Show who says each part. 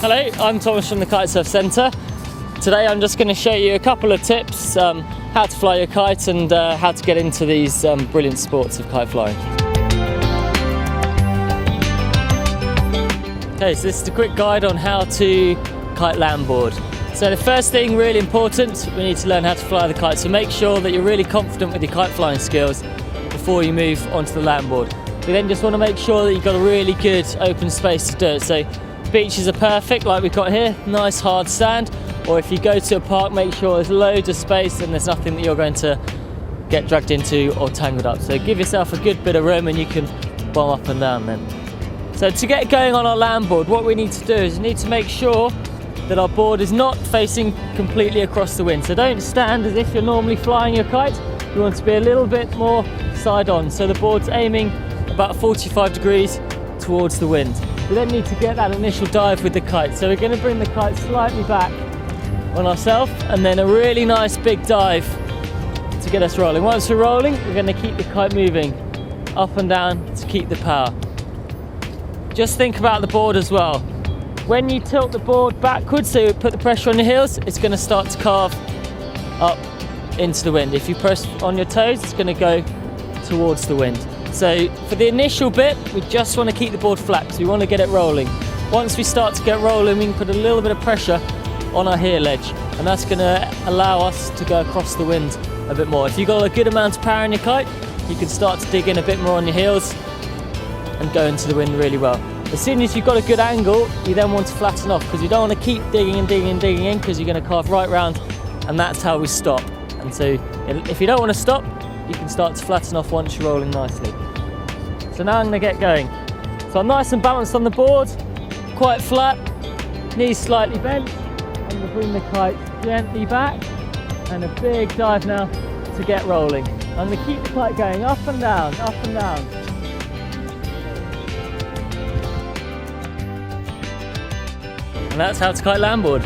Speaker 1: Hello, I'm Thomas from the Kitesurf Centre. Today I'm just going to show you a couple of tips how to fly your kite and how to get into these brilliant sports of kite flying. Okay, so this is a quick guide on how to kite landboard. So the first thing, really important, we need to learn how to fly the kite. So make sure that you're really confident with your kite flying skills before you move onto the landboard. We then just want to make sure that you've got a really good open space to do it. So beaches are perfect, like we've got here, nice hard sand. Or if you go to a park, make sure there's loads of space and there's nothing that you're going to get dragged into or tangled up. So give yourself a good bit of room and you can bomb up and down then. So to get going on our landboard, what we need to do is we need to make sure that our board is not facing completely across the wind. So don't stand as if you're normally flying your kite. You want to be a little bit more side on. So the board's aiming about 45 degrees towards the wind. We then need to get that initial dive with the kite. So we're going to bring the kite slightly back on ourselves and then a really nice big dive to get us rolling. Once we're rolling, we're going to keep the kite moving up and down to keep the power. Just think about the board as well. When you tilt the board backwards, so you put the pressure on your heels, it's going to start to carve up into the wind. If you press on your toes, it's going to go towards the wind. So for the initial bit, we just want to keep the board flat because we want to get it rolling. Once we start to get rolling, we can put a little bit of pressure on our heel edge, and that's going to allow us to go across the wind a bit more. If you've got a good amount of power in your kite, you can start to dig in a bit more on your heels and go into the wind really well. As soon as you've got a good angle, you then want to flatten off because you don't want to keep digging and digging and digging in because you're going to carve right round, and that's how we stop. And so if you don't want to stop, you can start to flatten off once you're rolling nicely. So now I'm going to get going. So I'm nice and balanced on the board, quite flat, knees slightly bent. I'm going to bring the kite gently back and a big dive now to get rolling. I'm going to keep the kite going up and down, up and down. And that's how to kite landboard.